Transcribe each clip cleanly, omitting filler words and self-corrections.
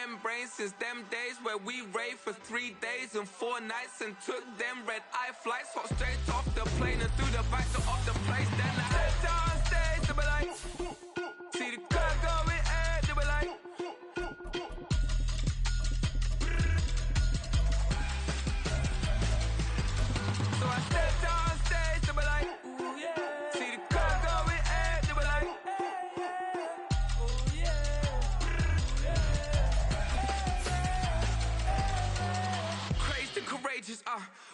membrane since them days where we raved for 3 days and 4 nights and took them red-eye flights. Hot straight off the plane and through the back door of the place. Then I stepped on stage, they were like, see the crowd going air, they were like, so I stepped on stage, they were like, ooh yeah. See the crowd going air, they were like, ooh yeah. Crazed and courageous,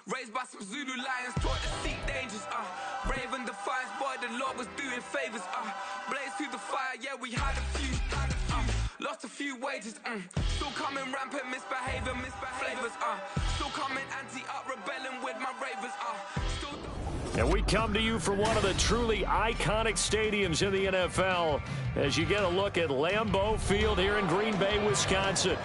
raised by some Zulu lions, taught to seek dangers, Raven defiance, boy, the Lord was doing favors, blaze through the fire, yeah, we had a few, lost a few wages, still coming rampant, misbehavior, flavors, still coming anti-up, rebelling with my ravers, still. And we come to you from one of the truly iconic stadiums in the NFL as you get a look at Lambeau Field here in Green Bay, Wisconsin.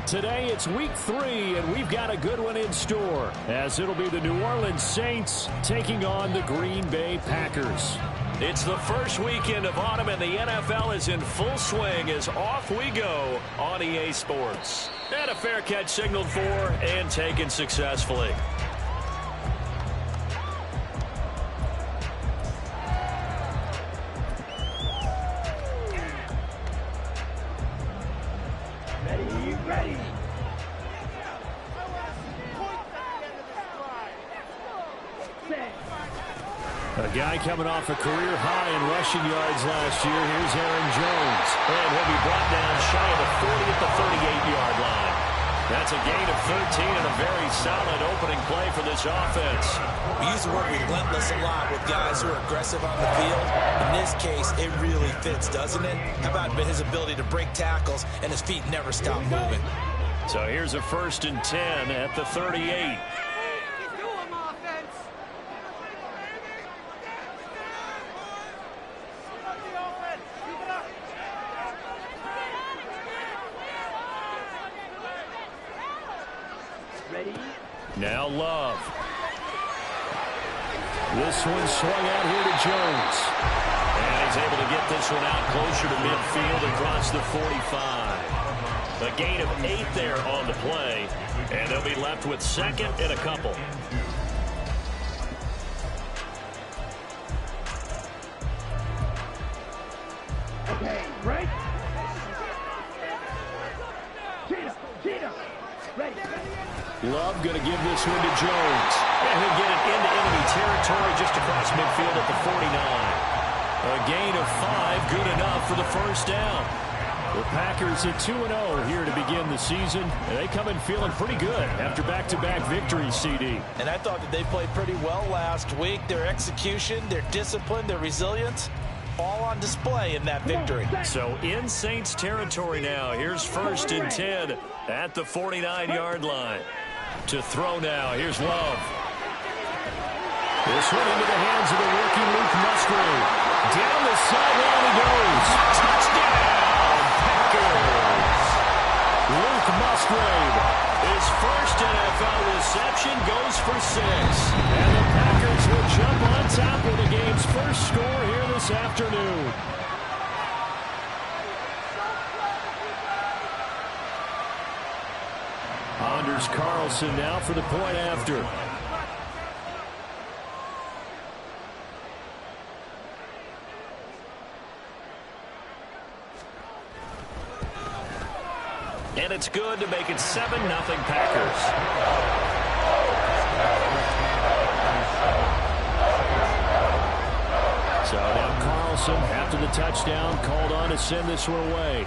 Today it's week 3, and we've got a good one in store as it'll be the New Orleans Saints taking on the Green Bay Packers. It's the first weekend of autumn, and the NFL is in full swing as off we go on EA Sports. And a fair catch signaled for and taken successfully. Ready. A guy coming off a career high in rushing yards last year. Here's Aaron Jones. And he'll be brought down shy of the 40 at the 38-yard line. That's a gain of 13 and a very solid opening play for this offense. We use the word relentless a lot with guys who are aggressive on the field. In this case, it really fits, doesn't it? How about his ability to break tackles and his feet never stop moving? So here's a 1st and 10 at the 38. Now Love. This one swung out here to Jones. And he's able to get this one out closer to midfield across the 45. A gain of 8 there on the play. And they'll be left with 2nd and a couple. Okay, right? Gina, ready. Love going to give this one to Jones. And he'll get it into enemy territory just across midfield at the 49. A gain of 5, good enough for the first down. The Packers at 2-0 here to begin the season. And they come in feeling pretty good after back-to-back victories, CD. And I thought that they played pretty well last week. Their execution, their discipline, their resilience, all on display in that victory. So in Saints territory now. Here's 1st and 10 at the 49-yard line. To throw now, here's Love. This one into the hands of the rookie Luke Musgrave. Down the sideline he goes. Touchdown, Packers. Luke Musgrave, his first NFL reception, goes for 6. And the Packers will jump on top with the game's first score here this afternoon. Anders Carlson now for the point after. And it's good to make it 7-0 Packers. So now Carlson, after the touchdown, called on to send this one away.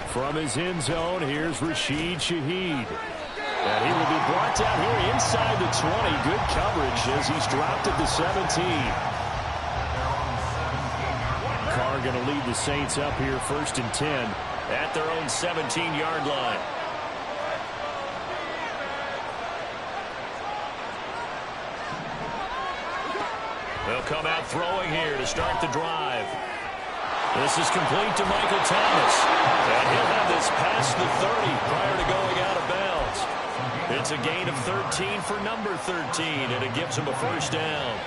From his end zone, here's Rashid Shaheed. And he will be brought down here inside the 20. Good coverage as he's dropped at the 17. Carr going to lead the Saints up here 1st and 10 at their own 17-yard line. They'll come out throwing here to start the drive. This is complete to Michael Thomas. And he'll have this past the 30 prior to going out of bounds. It's a gain of 13 for number 13, and it gives him a first down.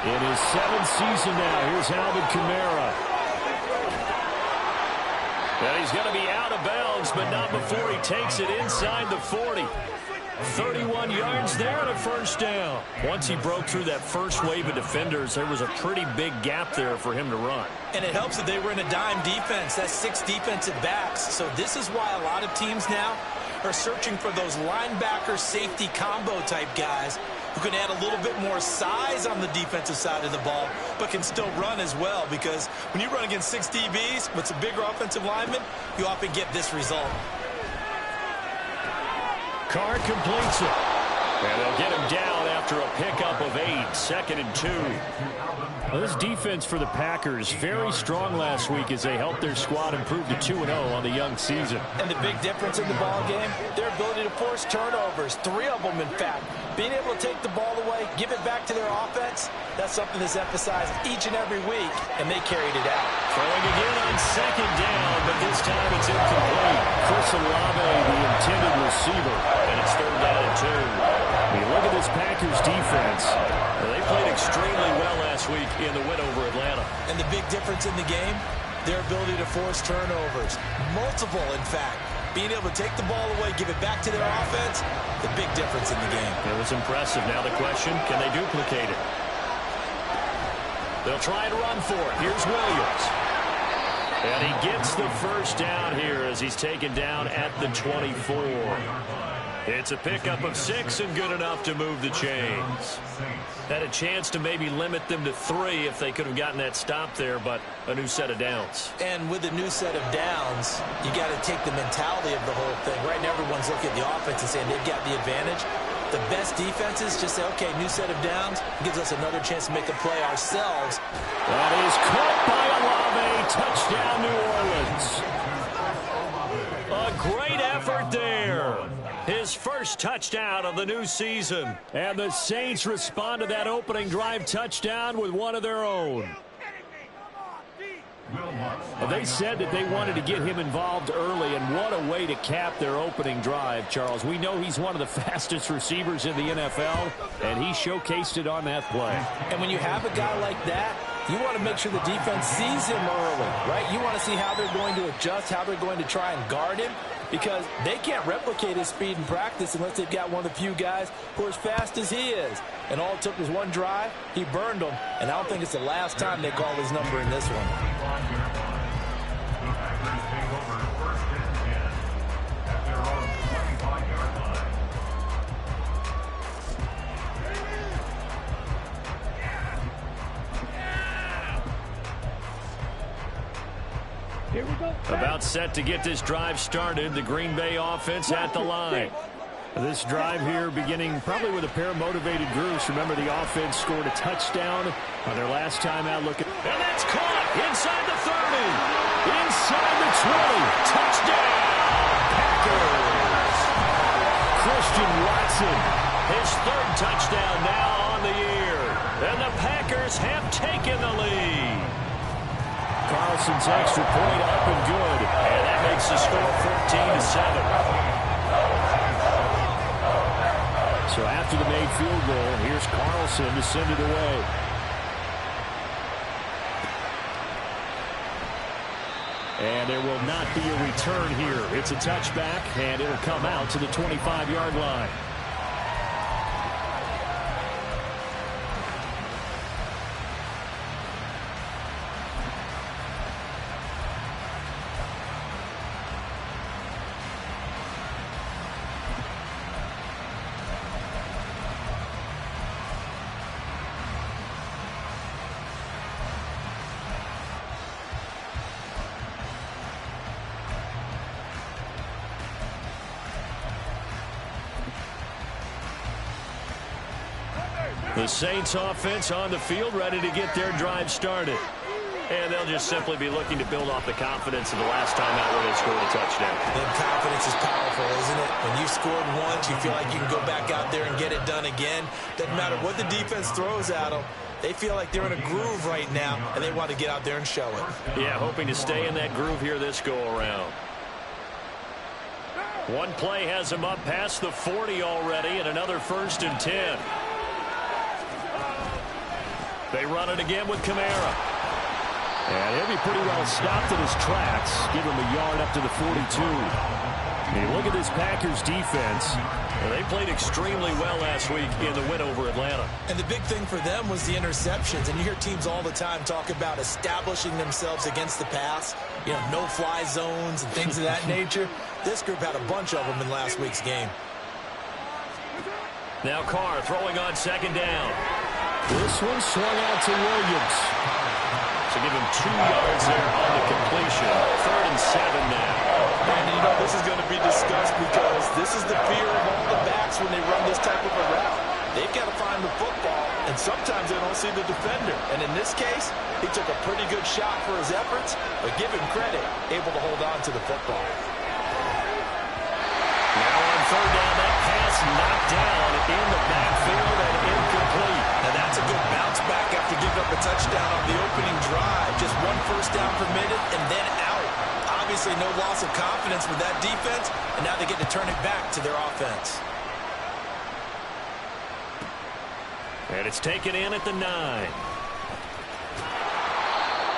In his 7th season now, here's Alvin Kamara. And he's going to be out of bounds, but not before he takes it inside the 40. 31 yards there and a first down. Once he broke through that first wave of defenders, there was a pretty big gap there for him to run. And it helps that they were in a dime defense. That's 6 defensive backs. So this is why a lot of teams now are searching for those linebacker safety combo type guys who can add a little bit more size on the defensive side of the ball, but can still run as well, because when you run against 6 DBs with some bigger offensive linemen, you often get this result. Carr completes it. And they'll get him down after a pickup of 8, 2nd and 2. Well, this defense for the Packers, very strong last week as they helped their squad improve to 2-0 on the young season. And the big difference in the ball game, their ability to force turnovers, 3 of them in fact. Being able to take the ball away, give it back to their offense, that's something that's emphasized each and every week, and they carried it out. Throwing again on 2nd down, but this time it's incomplete. Chris Olave, the intended receiver, and it's 3rd down and 2. When you look at this Packers defense, they played extremely well last week in the win over Atlanta. And the big difference in the game, their ability to force turnovers. Multiple, in fact. Being able to take the ball away, give it back to their offense, the big difference in the game. It was impressive. Now the question, can they duplicate it? They'll try and run for it. Here's Williams. And he gets the first down here as he's taken down at the 24. It's a pickup of 6 and good enough to move the chains. Had a chance to maybe limit them to 3 if they could have gotten that stop there, but a new set of downs. And with a new set of downs, you got to take the mentality of the whole thing. Right now, everyone's looking at the offense and saying they've got the advantage. The best defenses just say, okay, new set of downs, gives us another chance to make a play ourselves. That is caught by Olave. Touchdown, New Orleans. A great effort there. His first touchdown of the new season. And the Saints respond to that opening drive touchdown with one of their own. They said that they wanted to get him involved early, and what a way to cap their opening drive, Charles. We know he's one of the fastest receivers in the NFL, and he showcased it on that play. And when you have a guy like that, you want to make sure the defense sees him early, right? You want to see how they're going to adjust, how they're going to try and guard him, because they can't replicate his speed in practice unless they've got one of the few guys who are as fast as he is. And all it took was one drive. He burned them, and I don't think it's the last time they call his number in this one. Here we go. About set to get this drive started, the Green Bay offense at the line. This drive here beginning probably with a pair of motivated groups. Remember, the offense scored a touchdown on their last time out looking. And that's caught inside the 30, inside the 20. Touchdown, Packers. Christian Watson, his 3rd touchdown now on the year. And the Packers have taken the lead. Carlson's extra point up and good. And that makes the score 14-7. So after the made field goal, here's Carlson to send it away. And there will not be a return here. It's a touchback, and it'll come out to the 25-yard line. The Saints offense on the field, ready to get their drive started. And they'll just simply be looking to build off the confidence of the last time out where they scored a touchdown. And confidence is powerful, isn't it? When you scored once, you feel like you can go back out there and get it done again. Doesn't matter what the defense throws at them. They feel like they're in a groove right now, and they want to get out there and show it. Yeah, hoping to stay in that groove here this go-around. One play has them up past the 40 already, and another 1st and 10. They run it again with Kamara. And he'll be pretty well stopped in his tracks. Give him a yard up to the 42. And look at this Packers defense. And they played extremely well last week in the win over Atlanta. And the big thing for them was the interceptions. And you hear teams all the time talk about establishing themselves against the pass. You know, no-fly zones and things of that nature. This group had a bunch of them in last week's game. Now Carr throwing on second down. This one swung out to Williams. So give him 2 yards there on the completion. 3rd and 7 now. And, you know, this is going to be discussed because this is the fear of all the backs when they run this type of a route. They've got to find the football, and sometimes they don't see the defender. And in this case, he took a pretty good shot for his efforts, but give him credit, able to hold on to the football. Now on 3rd down, that pass knocked down in the backfield and incomplete. Now that's a good bounce back after giving up a touchdown on the opening drive. Just 1 first down permitted and then out. Obviously no loss of confidence with that defense, and now they get to turn it back to their offense. And it's taken in at the 9.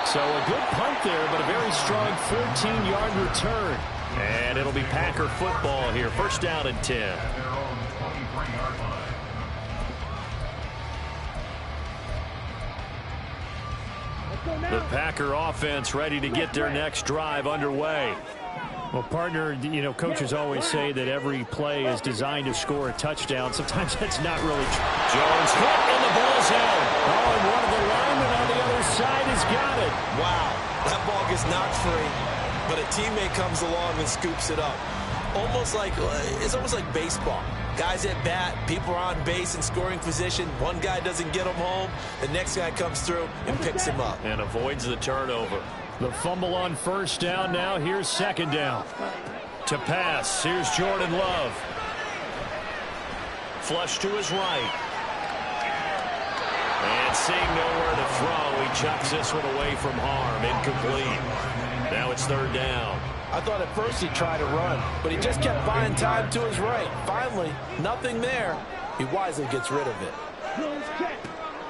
So a good punt there, but a very strong 14-yard return. And it'll be Packer football here. 1st down and 10. The Packer offense ready to get their next drive underway. Well, partner, you know, coaches always say that every play is designed to score a touchdown. Sometimes that's not really true. Jones hit and the ball's out. Oh, and one of the linemen on the other side has got it. Wow, that ball gets knocked free, but a teammate comes along and scoops it up. It's almost like baseball. Guys at bat, people are on base in scoring position. One guy doesn't get him home. The next guy comes through and picks him up. And avoids the turnover. The fumble on 1st down now. Here's 2nd down. To pass. Here's Jordan Love. Flush to his right. And seeing nowhere to throw, he chucks this one away from harm. Incomplete. Now it's 3rd down. I thought at first he'd try to run, but he just kept buying time to his right. Finally, nothing there. He wisely gets rid of it.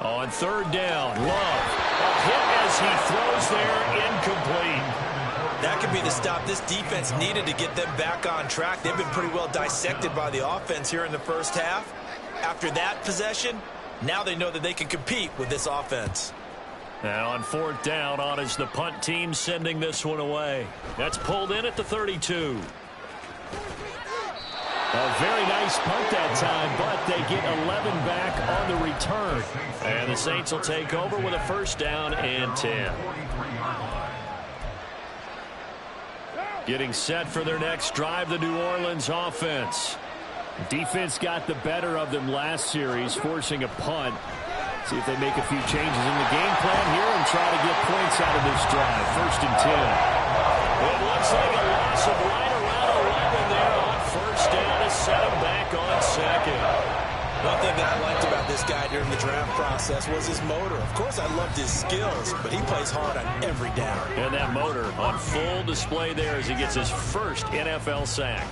On 3rd down, Love. A hit as he throws there, incomplete. That could be the stop this defense needed to get them back on track. They've been pretty well dissected by the offense here in the 1st half. After that possession, now they know that they can compete with this offense. Now on 4th down, on is the punt team sending this one away. That's pulled in at the 32. A very nice punt that time, but they get 11 back on the return. And the Saints will take over with a 1st down and 10. Getting set for their next drive, the New Orleans offense. Defense got the better of them last series, forcing a punt. See if they make a few changes in the game plan here and try to get points out of this drive. 1st and 10. It looks like a loss of right around 11 there on 1st down to set him back on 2nd. One thing that I liked about this guy during the draft process was his motor. Of course, I loved his skills, but he plays hard on every down. And that motor on full display there as he gets his 1st NFL sack.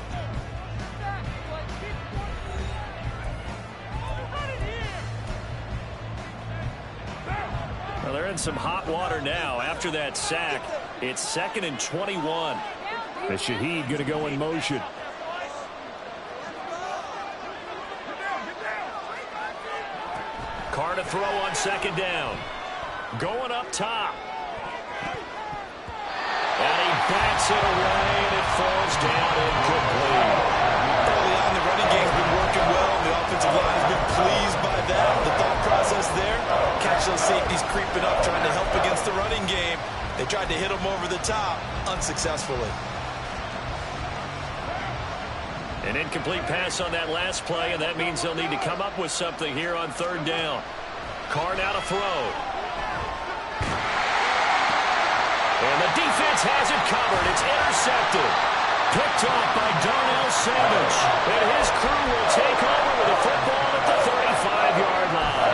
Well, they're in some hot water now. After that sack, it's 2nd and 21. The Shaheed going to go in motion. Carr to throw on 2nd down. Going up top. And he bats it away, and it falls down incomplete. Early on, the running game's been working well, and the offensive line has been pleased by that. The thought process there, catch those safeties creeping up, trying to help against the running game. They tried to hit him over the top, unsuccessfully. An incomplete pass on that last play, and that means they'll need to come up with something here on 3rd down. Carr now to throw. And the defense has it covered. It's intercepted. Picked off by Darnell Savage. And his crew will take over with a football at the 35-yard line.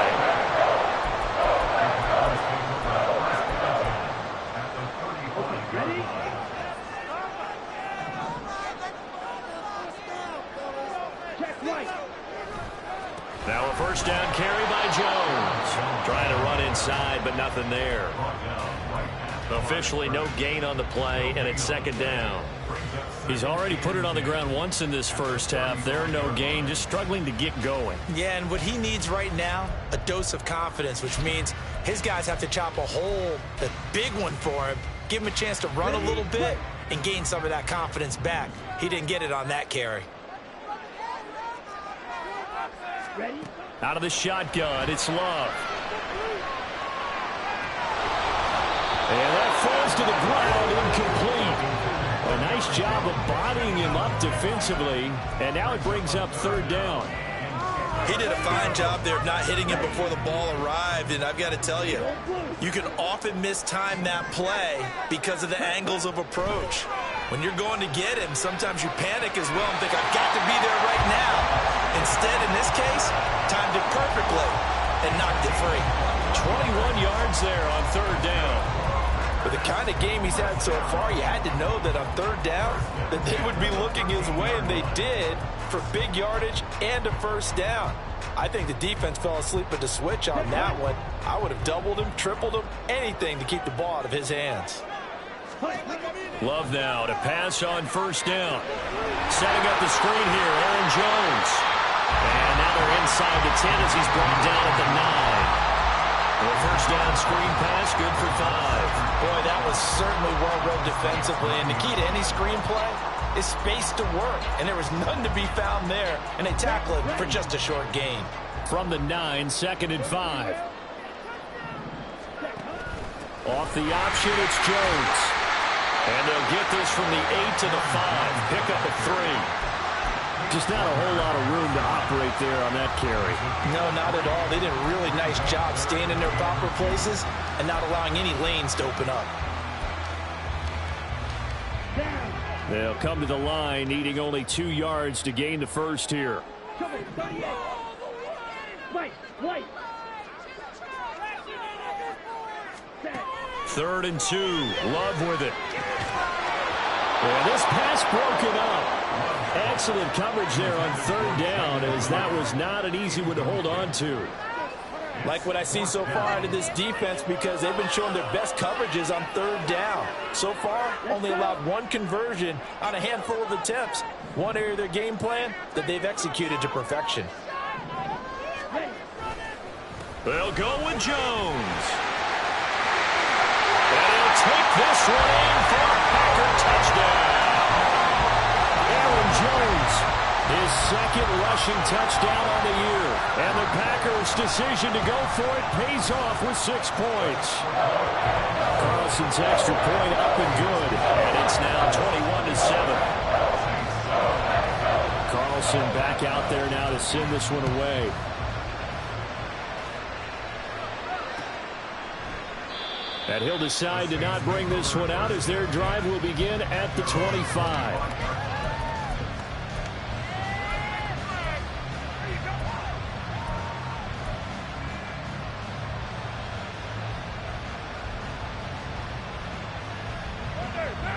Now a 1st down carry by Jones. Trying to run inside, but nothing there. Officially no gain on the play, and it's second down. He's already put it on the ground once in this first half. There, no gain, just struggling to get going. Yeah, and what he needs right now, a dose of confidence, which means his guys have to chop a hole, a big one for him, give him a chance to run a little bit and gain some of that confidence back. He didn't get it on that carry. Ready? Out of the shotgun, it's Love. And that falls to the ground, incomplete. A nice job of bodying him up defensively, and now it brings up third down. He did a fine job there of not hitting him before the ball arrived, and I've got to tell you, you can often mistime that play because of the angles of approach. When you're going to get him, sometimes you panic as well and think, I've got to be there right now. Instead, in this case, timed it perfectly and knocked it free. 21 yards there on third down. With the kind of game he's had so far, you had to know that on third down that they would be looking his way, and they did, for big yardage and a first down. I think the defense fell asleep at the switch on that one. I would have doubled him, tripled him, anything to keep the ball out of his hands. Love now to pass on first down. Setting up the screen here, Aaron Jones. And now they're inside the 10 as he's brought down at the 9. The first down screen pass, good for 5. Boy, that was certainly well-read defensively. And the key to any screen play is space to work. And there was none to be found there. And they tackle it for just a short gain. From the 9, second and 5. Off the option, it's Jones. And they'll get this from the 8 to the 5. Pick up a 3. Just not a whole lot of room to operate there on that carry. No, not at all. They did a really nice job staying in their proper places and not allowing any lanes to open up. They'll come to the line, needing only 2 yards to gain the first here. Third and 2. Love with it. And this pass broken up. Excellent coverage there on third down, as that was not an easy one to hold on to. Like what I see so far out of this defense, because they've been showing their best coverages on third down. So far, only allowed one conversion on a handful of attempts. One area of their game plan that they've executed to perfection. They'll go with Jones. And he'll take this one in for a Packer touchdown. Aaron Jones, his second rushing touchdown on the year. And the Packers' decision to go for it pays off with 6 points. Carlson's extra point up and good. And it's now 21-7. Carlson back out there now to send this one away. And he'll decide to not bring this one out as their drive will begin at the 25.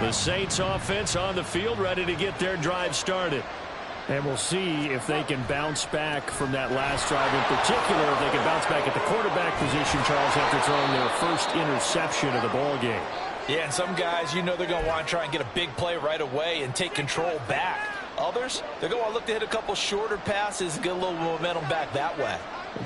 The Saints offense on the field, ready to get their drive started. And we'll see if they can bounce back from that last drive. In particular, if they can bounce back at the quarterback position, Charles, after throwing their first interception of the ball game. Yeah, and some guys, you know they're going to want to try and get a big play right away and take control back. Others, they're going to look to hit a couple shorter passes and get a little momentum back that way.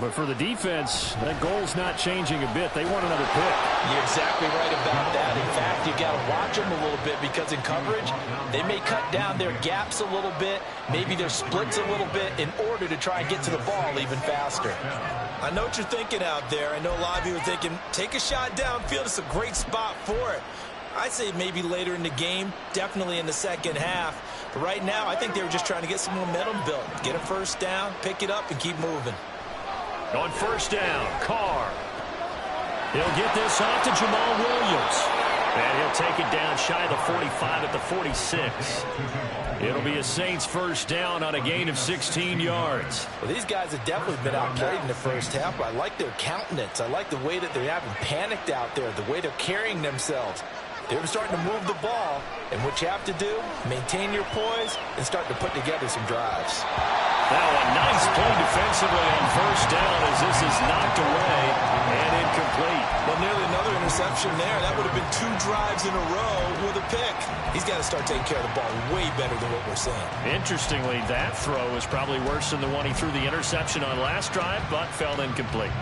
But for the defense, that goal's not changing a bit. They want another pick. You're exactly right about that. In fact, you got to watch them a little bit, because in coverage, they may cut down their gaps a little bit, maybe their splits a little bit, in order to try and get to the ball even faster. I know what you're thinking out there. I know a lot of you are thinking, take a shot downfield. It's a great spot for it. I'd say maybe later in the game, definitely in the second half. But right now, I think they were just trying to get some momentum built. Get a first down, pick it up, and keep moving. On first down, Carr. He'll get this off to Jamal Williams. And he'll take it down shy of the 45 at the 46. It'll be a Saints first down on a gain of 16 yards. Well, these guys have definitely been outplayed in the first half, but I like their countenance. I like the way that they haven't panicked out there, the way they're carrying themselves. They're starting to move the ball, and what you have to do, maintain your poise and start to put together some drives. Now a nice play defensively on first down as this is knocked away and incomplete. interception there. That would have been 2 drives in a row with a pick. He's got to start taking care of the ball way better than what we're seeing. Interestingly, that throw is probably worse than the one he threw the interception on last drive, but fell incomplete.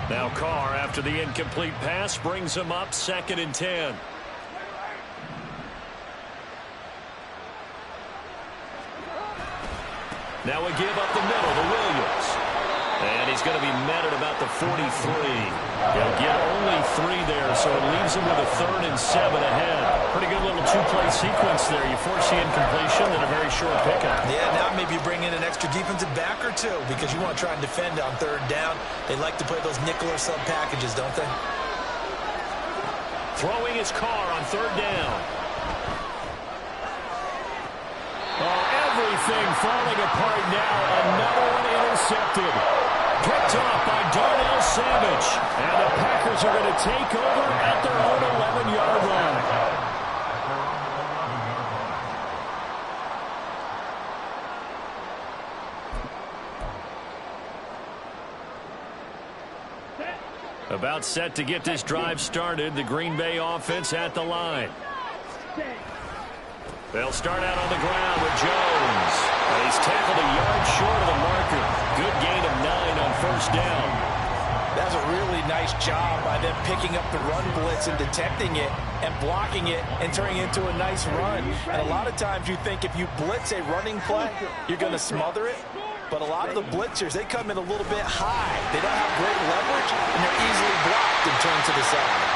Now Carr, after the incomplete pass, brings him up 2nd and 10. Now a give up the middle to Williams. And he's going to be met at about the 43. He'll get only 3 there, so it leaves him with a 3rd and 7 ahead. Pretty good little 2-play sequence there. You force the incompletion, then a very short pickup. Yeah, now maybe you bring in an extra defensive back or 2 because you want to try and defend on 3rd down. They like to play those nickel or sub packages, don't they? Throwing his Carr on 3rd down. Oh, everything falling apart now. Another one intercepted. Picked off by Darnell Savage. And the Packers are going to take over at their own 11-yard line. About set to get this drive started. The Green Bay offense at the line. They'll start out on the ground with Jones. And he's tackled a yard short of the marker. Good gain of 9 on 1st down. That's a really nice job by them picking up the run blitz and detecting it and blocking it and turning it into a nice run. And a lot of times you think if you blitz a running play, you're going to smother it. But a lot of the blitzers, they come in a little bit high. They don't have great leverage, and they're easily blocked and turned to the side.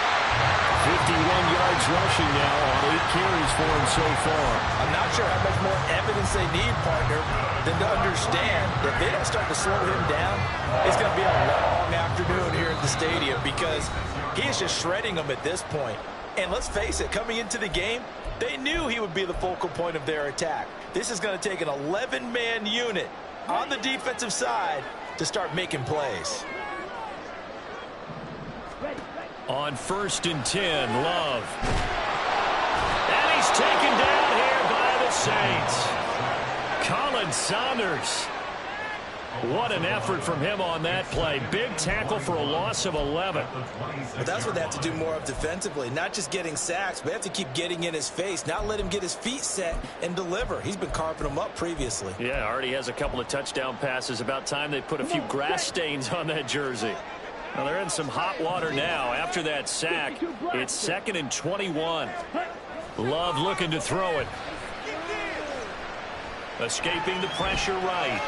51 yards rushing now on 8 carries for him so far. I'm not sure how much more evidence they need, partner, than to understand that if they don't start to slow him down, it's going to be a long afternoon here at the stadium because he is just shredding them at this point. And let's face it, coming into the game, they knew he would be the focal point of their attack. This is going to take an 11-man unit on the defensive side to start making plays. On 1st and 10, Love. And he's taken down here by the Saints. Colin Saunders. What an effort from him on that play. Big tackle for a loss of 11. But that's what they have to do more of defensively. Not just getting sacks, but they have to keep getting in his face. Not let him get his feet set and deliver. He's been carving them up previously. Yeah, already has a couple of touchdown passes. About time they put a few grass stains on that jersey. Well, they're in some hot water now. After that sack, it's 2nd and 21. Love looking to throw it. Escaping the pressure right.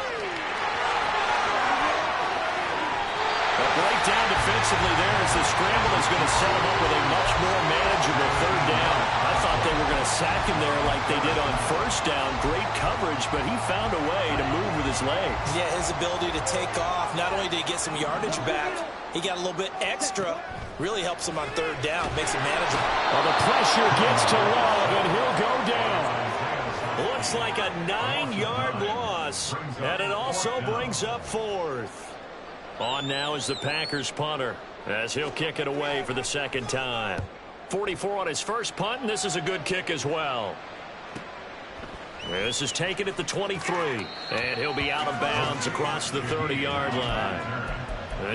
A breakdown defensively there as the scramble is going to set him up with a much more manageable 3rd down. I thought they were going to sack him there like they did on 1st down. Great coverage, but he found a way to move with his legs. Yeah, his ability to take off. Not only did he get some yardage back, he got a little bit extra. Really helps him on 3rd down. Makes it manageable. Well, the pressure gets to Love, and he'll go down. Looks like a 9-yard loss, and it also brings up 4th. On now is the Packers punter as he'll kick it away for the 2nd time. 44 on his first punt, and this is a good kick as well. This is taken at the 23, and he'll be out of bounds across the 30-yard line.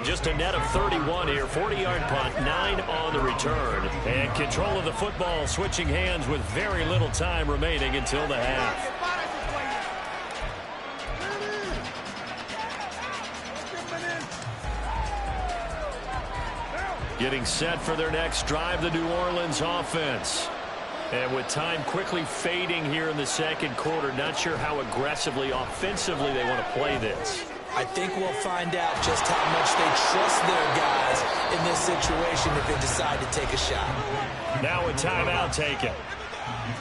Just a net of 31 here, 40-yard punt, 9 on the return. And control of the football switching hands with very little time remaining until the half. Getting set for their next drive, the New Orleans offense. And with time quickly fading here in the 2nd quarter, not sure how aggressively, offensively they want to play this. I think we'll find out just how much they trust their guys in this situation if they decide to take a shot. Now a timeout taken.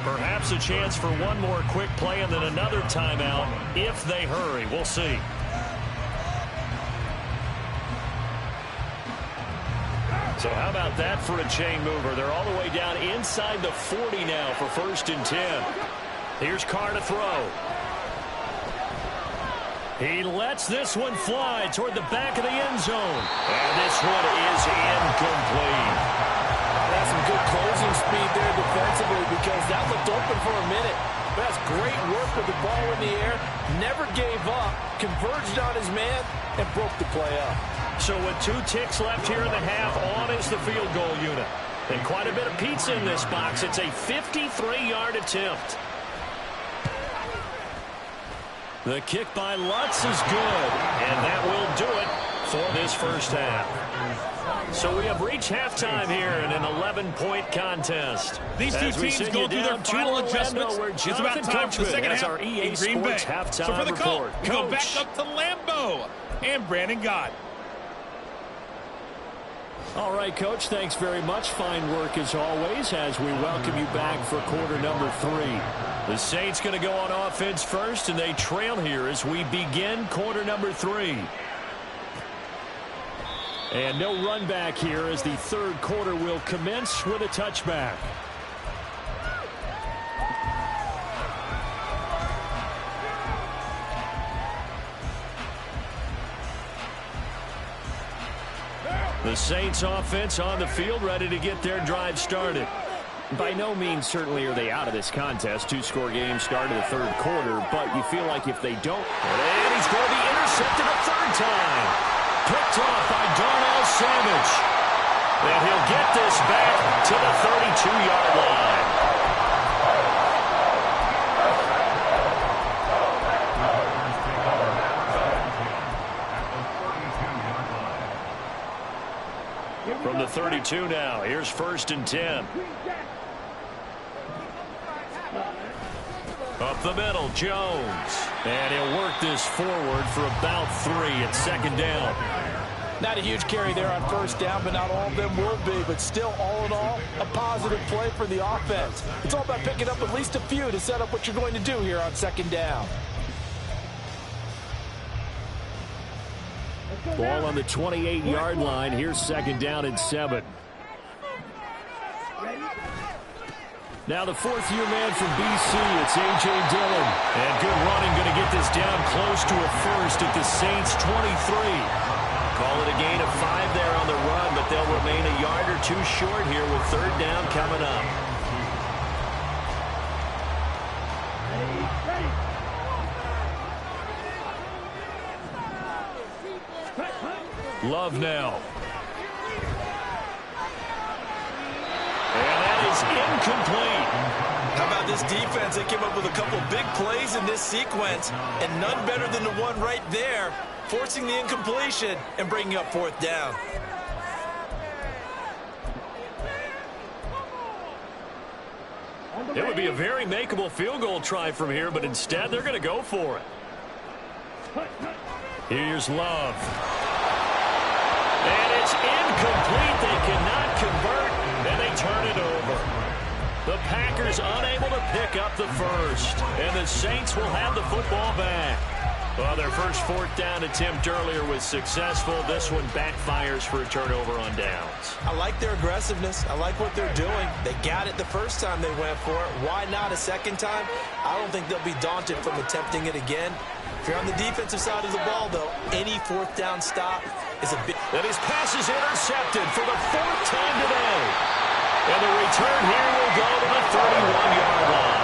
Perhaps a chance for one more quick play and then another timeout if they hurry. We'll see. So how about that for a chain mover? They're all the way down inside the 40 now for 1st and 10. Here's Carr to throw. He lets this one fly toward the back of the end zone. And this one is incomplete. That's some good closing speed there defensively because that looked open for a minute. But that's great work with the ball in the air. Never gave up. Converged on his man and broke the play up. So with 2 ticks left here in the half, on is the field goal unit. And quite a bit of pizza in this box. It's a 53-yard attempt. The kick by Lutz is good, and that will do it for this first half. So we have reached halftime here in an 11-point contest. These two teams go through their final adjustments. It's about time for the second half our EA in Green Bay. Sports halftime So for the call, report. we go back up to Lambeau and Brandon Gott. All right, Coach, thanks very much. Fine work as always as we welcome you back for quarter number 3. The Saints going to go on offense first, and they trail here as we begin quarter number 3. And no run back here as the third quarter will commence with a touchback. The Saints offense on the field, ready to get their drive started. By no means certainly are they out of this contest. 2-score game start of the third quarter, but you feel like if they don't... And he's going to be intercepted a third time. Picked off by Darnell Savage. And he'll get this back to the 32-yard line. From the 32 now, here's 1st and 10. Up the middle, Jones. And he'll work this forward for about 3 at 2nd down. Not a huge carry there on 1st down, but not all of them will be. But still, all in all, a positive play for the offense. It's all about picking up at least a few to set up what you're going to do here on 2nd down. Ball on the 28-yard line. Here's 2nd down and 7. Now the 4th-year man from BC, it's A.J. Dillon. And good running, going to get this down close to a first at the Saints' 23. Call it a gain of 5 there on the run, but they'll remain a yard or 2 short here with 3rd down coming up. Love now. And that is incomplete. How about this defense? They came up with a couple big plays in this sequence, and none better than the one right there, forcing the incompletion and bringing up 4th down. It would be a very makeable field goal try from here, but instead they're going to go for it. Here's Love. And it's incomplete. They cannot convert, and they turn it over. The Packers unable to pick up the first, and the Saints will have the football back. Well, their first 4th down attempt earlier was successful. This one backfires for a turnover on downs. I like their aggressiveness. I like what they're doing. They got it the first time they went for it. Why not a second time? I don't think they'll be daunted from attempting it again. If you're on the defensive side of the ball, though, any 4th down stop is a big... And his pass is intercepted for the 4th time today. And the return here will go to the 31-yard line.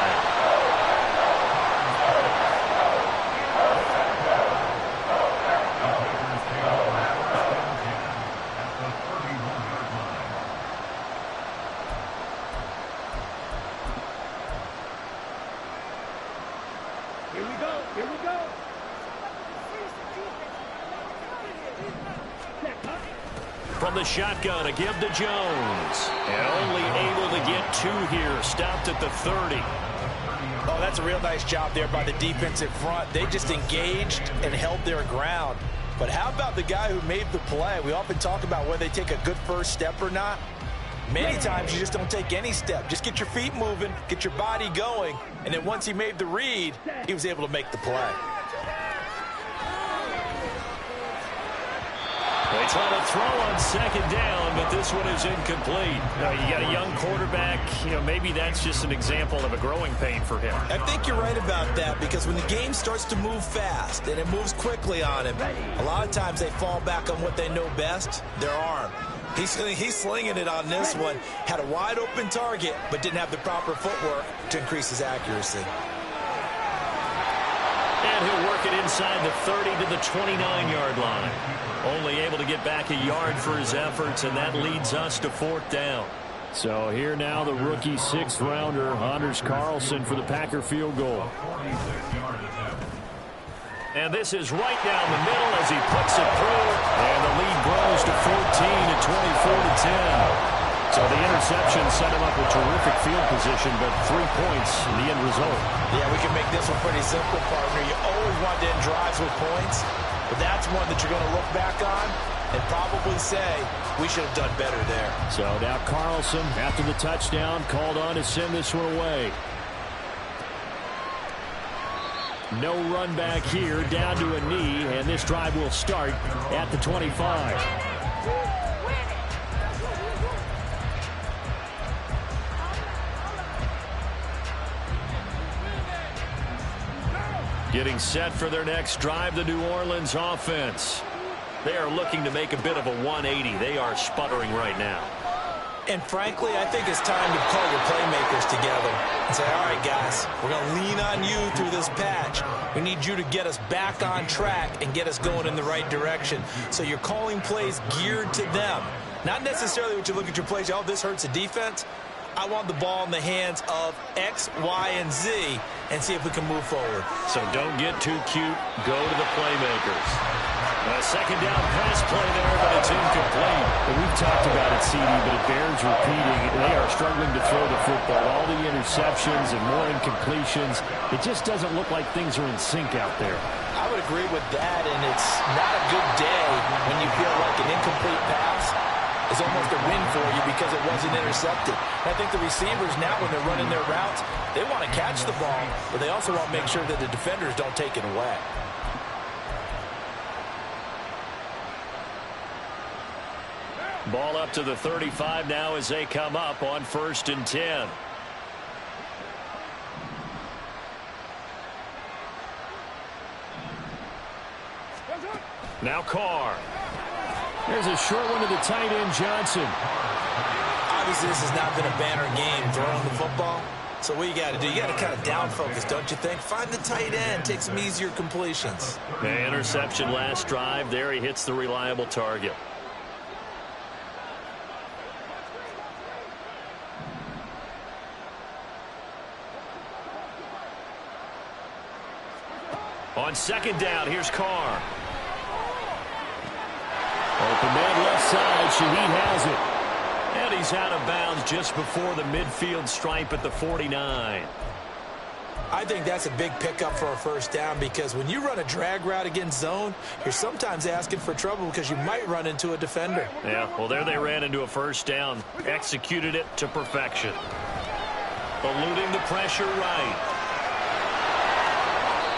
Here we go. Here we go. From the shotgun, a give to Jones. And only able to get 2 here. Stopped at the 30. Oh, that's a real nice job there by the defensive front. They just engaged and held their ground. But how about the guy who made the play? We often talk about whether they take a good first step or not. Many times you just don't take any step. Just get your feet moving, get your body going, and then once he made the read, he was able to make the play. They try to throw on 2nd down, but this one is incomplete. You got a young quarterback. Maybe that's just an example of a growing pain for him. I think you're right about that, because when the game starts to move fast and it moves quickly on him, a lot of times they fall back on what they know best, their arm. He's slinging it on this one. Had a wide open target, but didn't have the proper footwork to increase his accuracy. And he'll work it inside the 30 to the 29-yard line. Only able to get back a yard for his efforts, and that leads us to 4th down. So here now the rookie sixth-rounder, Anders Carlson, for the Packer field goal. And this is right down the middle as he puts it through. And the lead grows to 14 at 24-10. So the interception set him up with terrific field position, but 3 points in the end result. Yeah, we can make this one pretty simple, partner. You always want to end drives with points, but that's one that you're going to look back on and probably say, we should have done better there. So now Carlson, after the touchdown, called on to send this one away. No run back here, down to a knee, and this drive will start at the 25. Getting set for their next drive, the New Orleans offense. They are looking to make a bit of a 180. They are sputtering right now. And frankly, I think it's time to call your playmakers together and say, all right, guys, we're going to lean on you through this patch. We need you to get us back on track and get us going in the right direction. So you're calling plays geared to them. Not necessarily what you look at your plays, oh, this hurts the defense. I want the ball in the hands of X, Y, and Z and see if we can move forward. So don't get too cute. Go to the playmakers. A second down pass play there, but it's incomplete. And we've talked about it, CD, but it bears repeating. They are struggling to throw the football. All the interceptions and more incompletions. It just doesn't look like things are in sync out there. I would agree with that, and it's not a good day when you feel like an incomplete pass is almost a win for you because it wasn't intercepted. I think the receivers now, when they're running their routes, they want to catch the ball, but they also want to make sure that the defenders don't take it away. Ball up to the 35 now as they come up on 1st and 10. Now Carr. There's a short one to the tight end, Johnson. Obviously, this has not been a banner game throwing the football. So what you got to do, you got to kind of down focus, don't you think? Find the tight end, take some easier completions. The interception last drive. There he hits the reliable target. On second down, here's Carr. Open man left side. Shaheed has it. And he's out of bounds just before the midfield stripe at the 49. I think that's a big pickup for a first down because when you run a drag route against zone, you're sometimes asking for trouble because you might run into a defender. Yeah, well, there they ran into a first down. Executed it to perfection. Eluding the pressure right.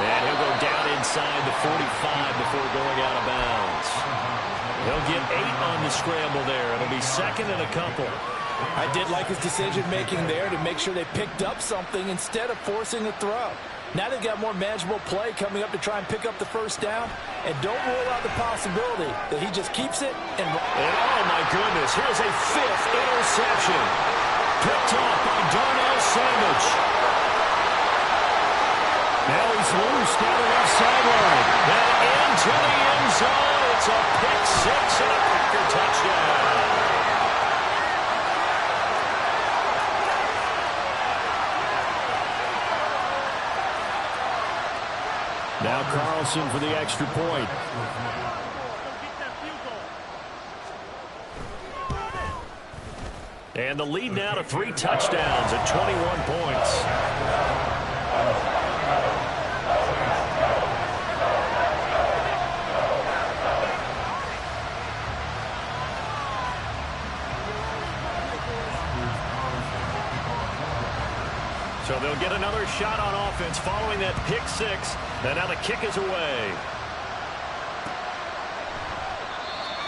And he'll go down inside the 45 before going out of bounds. He'll get 8 on the scramble there. It'll be second and a couple. I did like his decision-making there to make sure they picked up something instead of forcing a throw. Now they've got more manageable play coming up to try and pick up the first down. And don't rule out the possibility that he just keeps it. And oh, my goodness. Here's a 5th interception. Picked off by Darnell Savage. Now he's loose down the left sideline. Now into the end zone. It's a pick 6 and a Packer touchdown. Now Carlson for the extra point. And the lead now to 3 touchdowns at 21 points. So they'll get another shot on offense following that pick 6. And now the kick is away.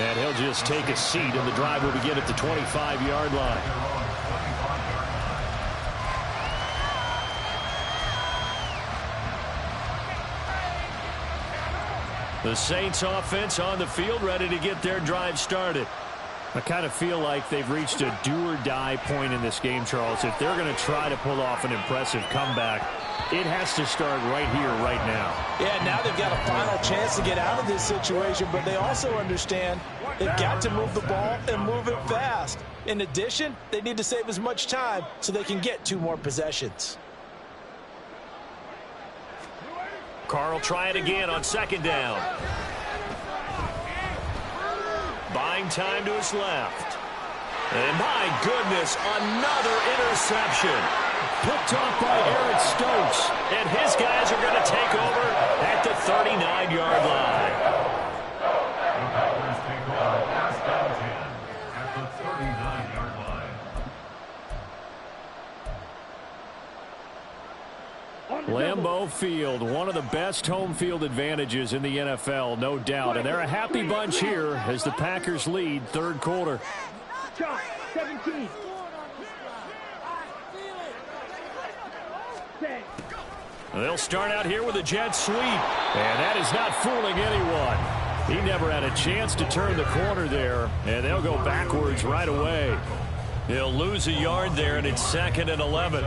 And he'll just take a seat, and the drive will begin at the 25-yard line. The Saints offense on the field, ready to get their drive started. I kind of feel like they've reached a do-or-die point in this game, Charles. If they're going to try to pull off an impressive comeback, it has to start right here, right now. Yeah, now they've got a final chance to get out of this situation, but they also understand they've got to move the ball and move it fast. In addition, they need to save as much time so they can get 2 more possessions. Carl try it again on 2nd down. Buying time to his left. And my goodness, another interception. Picked off by Eric Stokes. And his guys are going to take over at the 39-yard line. Lambeau Field, one of the best home field advantages in the NFL, no doubt. And they're a happy bunch here as the Packers lead 3rd quarter. 17. They'll start out here with a jet sweep. And that is not fooling anyone. He never had a chance to turn the corner there. And they'll go backwards right away. He'll lose a yard there, and it's 2nd and 11.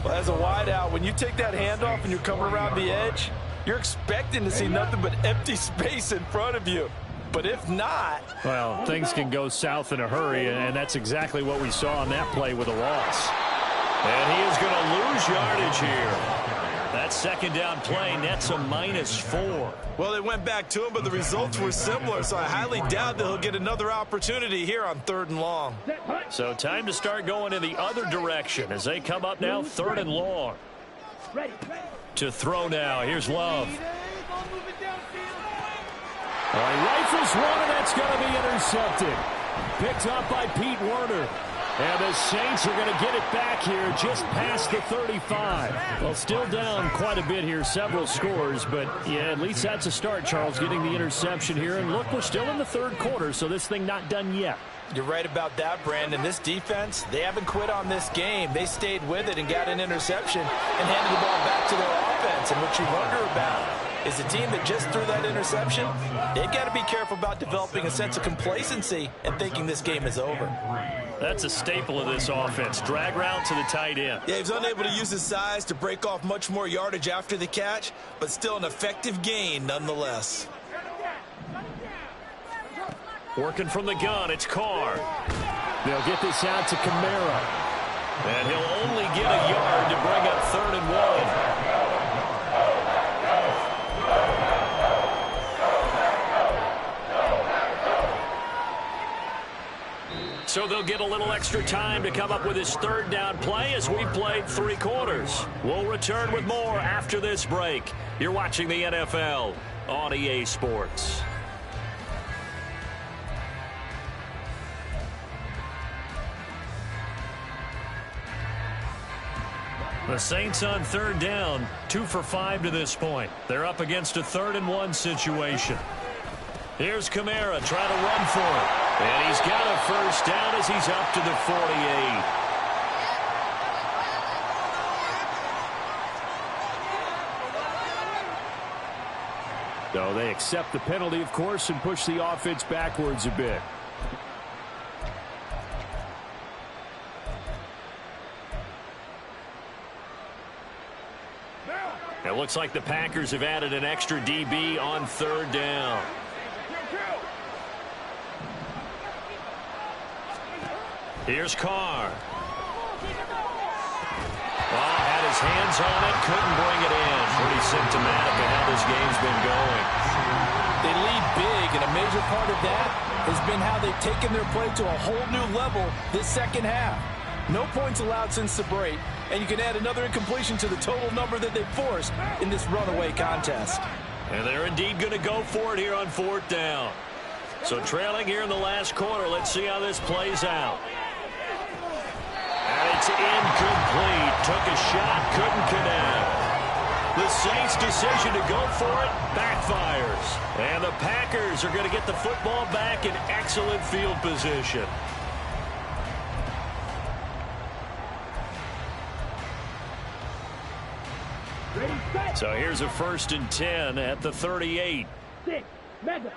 Well, as a wideout, when you take that handoff and you're coming around the edge, you're expecting to see nothing but empty space in front of you. But if not... Well, things can go south in a hurry, and that's exactly what we saw on that play with a loss. And he is going to lose yardage here. That 2nd down play nets a -4. Well, they went back to him, but the results were similar, so I highly doubt that he'll get another opportunity here on 3rd and long. So time to start going in the other direction as they come up now 3rd and long. To throw now. Here's Love. He rifles one, and that's going to be intercepted. Picked up by Pete Werner. And the Saints are going to get it back here just past the 35. Well, still down quite a bit here, several scores. But, yeah, at least that's a start, Charles, getting the interception here. And, look, we're still in the 3rd quarter, so this thing not done yet. You're right about that, Brandon. This defense, they haven't quit on this game. They stayed with it and got an interception and handed the ball back to their offense. And what you wonder about is the team that just threw that interception, they've got to be careful about developing a sense of complacency and thinking this game is over. That's a staple of this offense. Drag route to the tight end. Yeah, he was unable to use his size to break off much more yardage after the catch, but still an effective gain nonetheless. Working from the gun, it's Carr. They'll get this out to Kamara. And he'll only get a yard to bring up 3rd and 1. So they'll get a little extra time to come up with his 3rd down play as we've played 3 quarters. We'll return with more after this break. You're watching the NFL on EA Sports. The Saints on 3rd down, 2 for 5 to this point. They're up against a 3rd and 1 situation. Here's Kamara trying to run for it. And he's got a 1st down as he's up to the 48. So they accept the penalty, of course, and push the offense backwards a bit. It looks like the Packers have added an extra DB on 3rd down. Here's Carr. Well, had his hands on it, couldn't bring it in. Pretty symptomatic of how this game's been going. They lead big, and a major part of that has been how they've taken their play to a whole new level this 2nd half. No points allowed since the break, and you can add another incompletion to the total number that they forced in this runaway contest. And they're indeed going to go for it here on 4th down. So trailing here in the last quarter, let's see how this plays out. And it's incomplete. Took a shot, couldn't connect. The Saints' decision to go for it backfires. And the Packers are going to get the football back in excellent field position. So here's a 1st and 10 at the 38. 6, mega.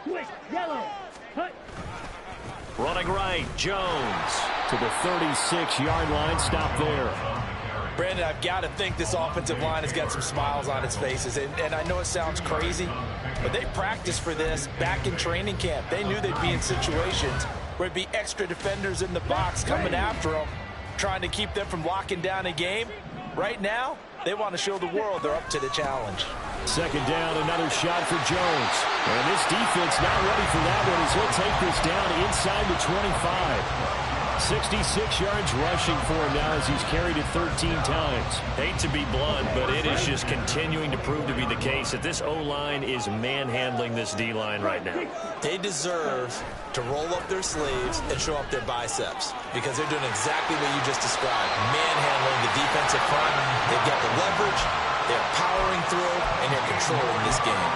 Switch, yellow. Hut. Running right, Jones to the 36-yard line. Stop there. Brandon, I've got to think this offensive line has got some smiles on its faces. And I know it sounds crazy, but they practiced for this back in training camp. They knew they'd be in situations where there'd be extra defenders in the box coming after them, trying to keep them from locking down a game. Right now, they want to show the world they're up to the challenge. Second down, another shot for Jones. And this defense not ready for that one as he'll take this down inside the 25. 66 yards rushing for him now as he's carried it 13 times. Hate to be blunt, but it is just continuing to prove to be the case that this O-line is manhandling this D-line right now. They deserve to roll up their sleeves and show up their biceps because they're doing exactly what you just described. Manhandling the defensive front. They've got the leverage. They're powering through, and they're controlling this game.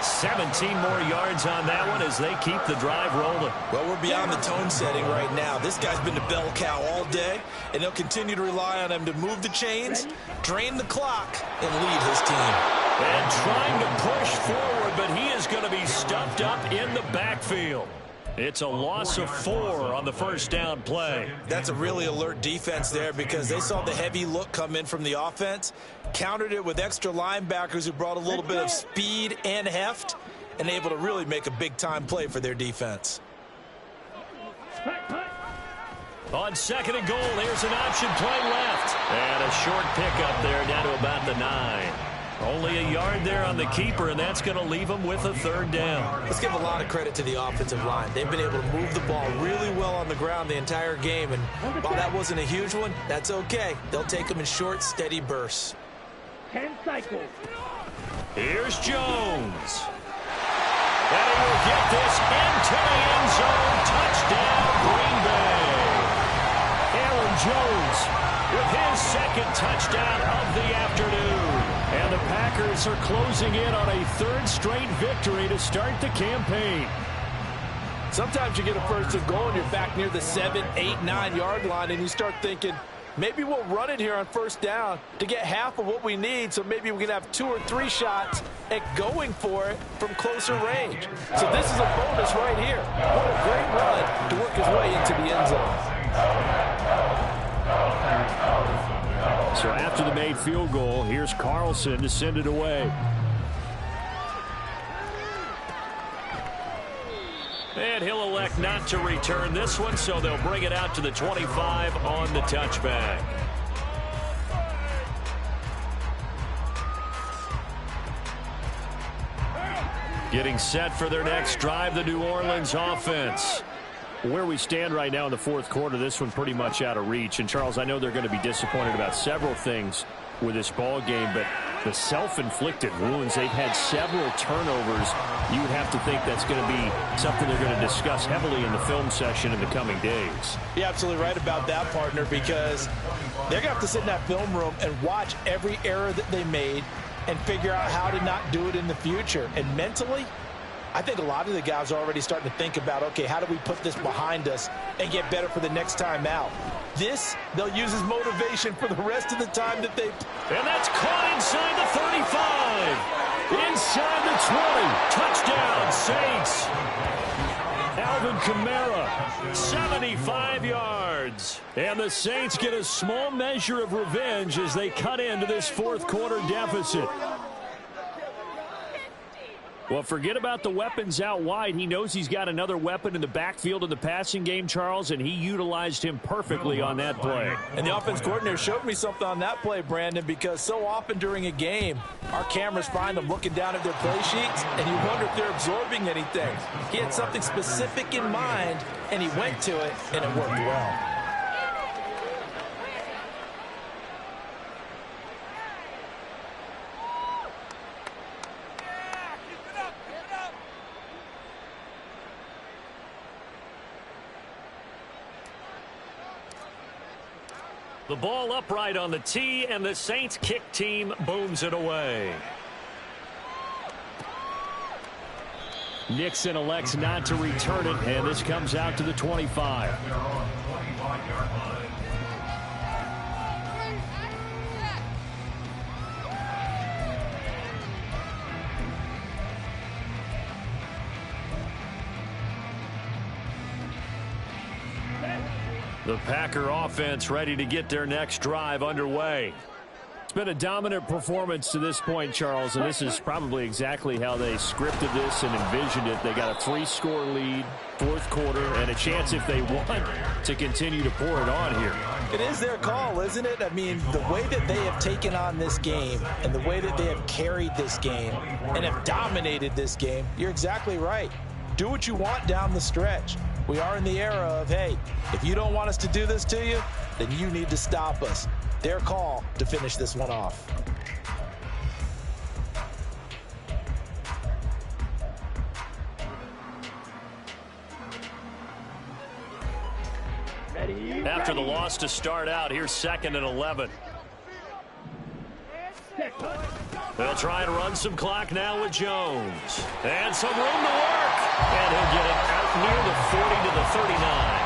17 more yards on that one as they keep the drive rolling. Well, we're beyond the tone setting right now. This guy's been the bell cow all day, and they'll continue to rely on him to move the chains, drain the clock, and lead his team. And trying to push forward, but he is going to be stuffed up in the backfield. It's a loss of 4 on the first down play. That's a really alert defense there because they saw the heavy look come in from the offense, countered it with extra linebackers who brought a little bit of speed and heft, and able to really make a big-time play for their defense. On second and goal, here's an option play left. And a short pickup there down to about the 9. Only a yard there on the keeper, and that's going to leave him with a third down. Let's give a lot of credit to the offensive line. They've been able to move the ball really well on the ground the entire game, and while that wasn't a huge one, that's okay. They'll take them in short, steady bursts. 10 cycles. Here's Jones. And he will get this into the end zone. Touchdown, Green Bay. Aaron Jones with his second touchdown of the afternoon. And the Packers are closing in on a third straight victory to start the campaign. Sometimes you get a first and goal and you're back near the 7, 8, 9 yard line and you start thinking, maybe we'll run it here on first down to get half of what we need, so maybe we can have 2 or 3 shots at going for it from closer range. So this is a bonus right here. What a great run to work his way into the end zone. So after the made field goal, here's Carlson to send it away. And he'll elect not to return this one, so they'll bring it out to the 25 on the touchback. Getting set for their next drive, the New Orleans offense. Where we stand right now in the fourth quarter, this one pretty much out of reach. And, Charles, I know they're going to be disappointed about several things with this ball game, but the self-inflicted wounds, they've had several turnovers. You would have to think that's going to be something they're going to discuss heavily in the film session in the coming days. You're absolutely right about that, partner, because they're going to have to sit in that film room and watch every error that they made and figure out how to not do it in the future. And mentally, I think a lot of the guys are already starting to think about, okay, how do we put this behind us and get better for the next time out? This, they'll use as motivation for the rest of the time that they... And that's caught inside the 35. Inside the 20. Touchdown, Saints. Alvin Kamara, 75 yards. And the Saints get a small measure of revenge as they cut into this fourth quarter deficit. Well, forget about the weapons out wide. He knows he's got another weapon in the backfield in the passing game, Charles, and he utilized him perfectly on that play. And the offense coordinator showed me something on that play, Brandon, because so often during a game, our cameras find them looking down at their play sheets, and you wonder if they're absorbing anything. He had something specific in mind, and he went to it, and it worked well. The ball upright on the tee, and the Saints kick team booms it away. Nixon elects not to return it, and this comes out to the 25. The Packer offense ready to get their next drive underway. been a dominant performance to this point, Charles, and this is probably exactly how they scripted this and envisioned it. They got a 3-score lead, fourth quarter, and a chance if they want to continue to pour it on here. It is their call, isn't it? I mean, the way that they have taken on this game and the way that they have carried this game and have dominated this game, you're exactly right. Do what you want down the stretch. We are in the era of, hey, if you don't want us to do this to you, then you need to stop us. Their call to finish this one off. After the loss to start out, here's 2nd and 11. They'll try and run some clock now with Jones. And some room to work. And he'll get it out near the 40 to the 39.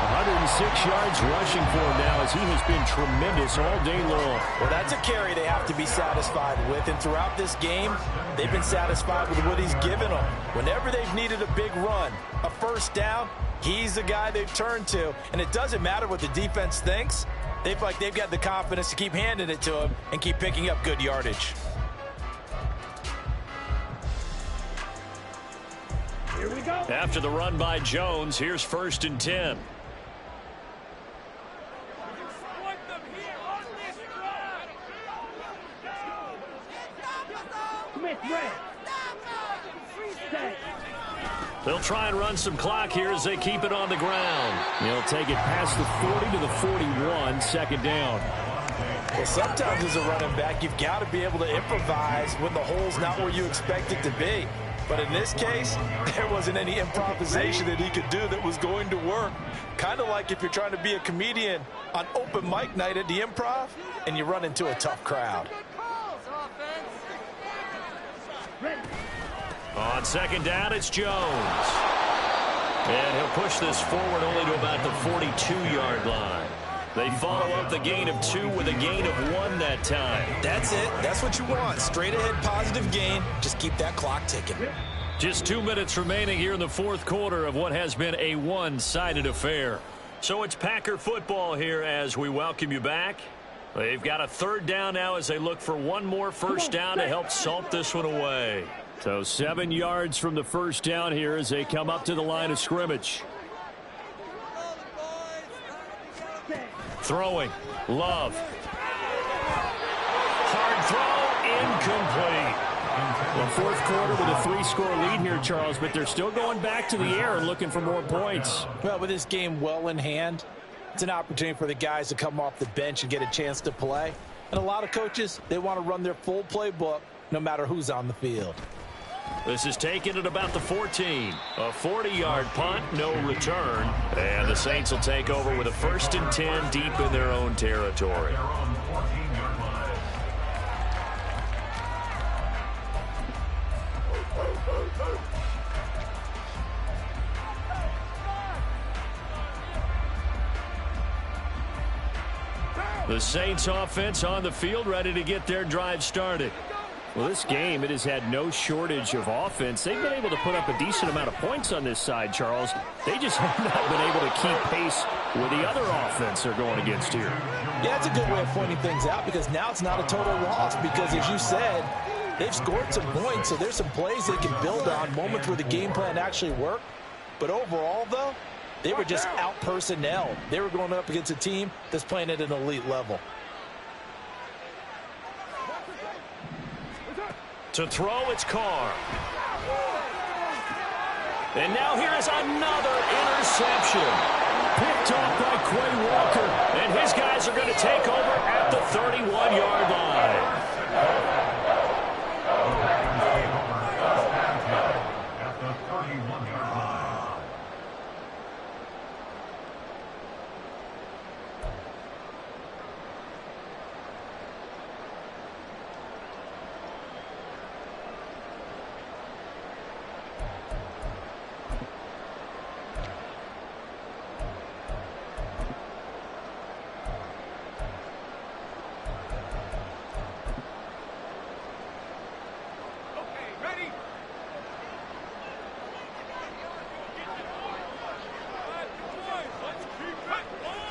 106 yards rushing for him now as he has been tremendous all day long. Well, that's a carry they have to be satisfied with. And throughout this game, they've been satisfied with what he's given them. Whenever they've needed a big run, a first down, he's the guy they've turned to. And it doesn't matter what the defense thinks. They feel like they've got the confidence to keep handing it to him and keep picking up good yardage. Here we go. After the run by Jones, here's 1st and 10. They'll try and run some clock here as they keep it on the ground. They'll take it past the 40 to the 41, 2nd down. Well, sometimes as a running back, you've got to be able to improvise when the hole's not where you expect it to be. But in this case, there wasn't any improvisation that he could do that was going to work. Kind of like if you're trying to be a comedian on open mic night at the Improv and you run into a tough crowd. On 2nd down, it's Jones. And he'll push this forward only to about the 42-yard line. They follow up the gain of 2 with a gain of 1 that time. That's it. That's what you want. Straight ahead positive gain. Just keep that clock ticking. Just 2 minutes remaining here in the fourth quarter of what has been a one-sided affair. So it's Packer football here as we welcome you back. They've got a 3rd down now as they look for one more first down to help salt this one away. So 7 yards from the first down here as they come up to the line of scrimmage. Throwing. Love. Hard throw. Incomplete. Well, fourth quarter with a 3-score lead here, Charles, but they're still going back to the air and looking for more points. Well, with this game well in hand, it's an opportunity for the guys to come off the bench and get a chance to play. And a lot of coaches, they want to run their full playbook no matter who's on the field. This is taken at about the 14. A 40-yard punt, no return. And the Saints will take over with a 1st and 10 deep in their own territory. The Saints offense on the field, ready to get their drive started. Well, this game, it has had no shortage of offense. They've been able to put up a decent amount of points on this side, Charles. They just have not been able to keep pace with the other offense they're going against here. Yeah, it's a good way of pointing things out because now it's not a total loss because, as you said, they've scored some points, so there's some plays they can build on, moments where the game plan actually worked. But overall, though, they were just out-personnel. They were going up against a team that's playing at an elite level. To throw, it's Carr. And now here is another interception. Picked off by Quay Walker. And his guys are going to take over at the 31-yard line.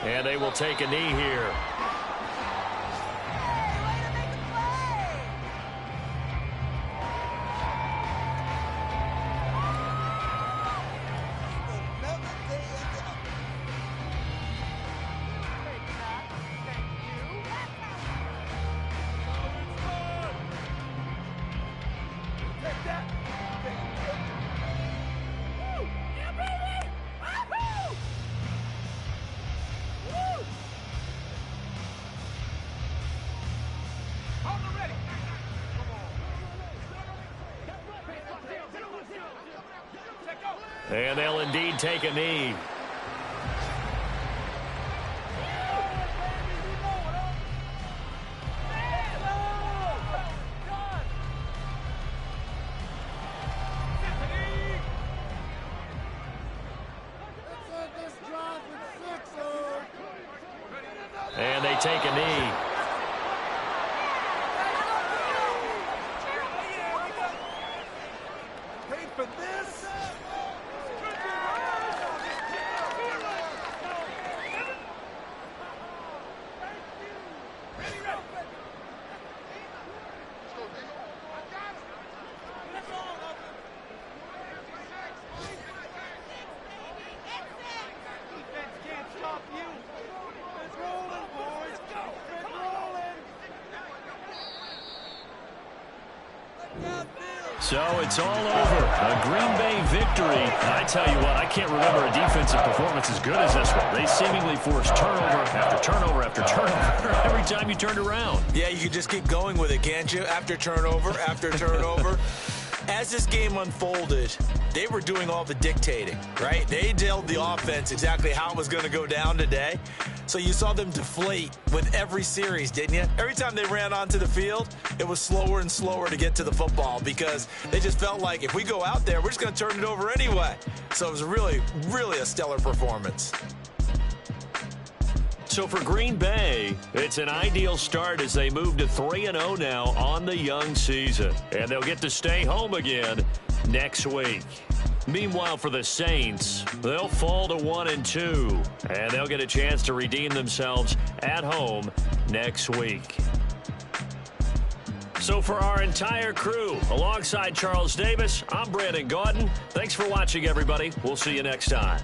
And they will take a knee here. And they'll indeed take a knee. And they take a knee. Paid for this? So it's all over. A Green Bay victory. I tell you what, I can't remember a defensive performance as good as this one. They seemingly forced turnover after turnover after turnover every time you turned around. Yeah, you could just keep going with it, can't you? After turnover, after turnover. As this game unfolded, they were doing all the dictating, right? They told the offense exactly how it was going to go down today. So you saw them deflate with every series, didn't you? Every time they ran onto the field, it was slower and slower to get to the football because they just felt like if we go out there, we're just going to turn it over anyway. So it was really, really a stellar performance. So for Green Bay, it's an ideal start as they move to 3-0 now on the young season. And they'll get to stay home again next week. Meanwhile, for the Saints, they'll fall to 1-2. And they'll get a chance to redeem themselves at home next week. So for our entire crew, alongside Charles Davis, I'm Brandon Gaudin. Thanks for watching, everybody. We'll see you next time.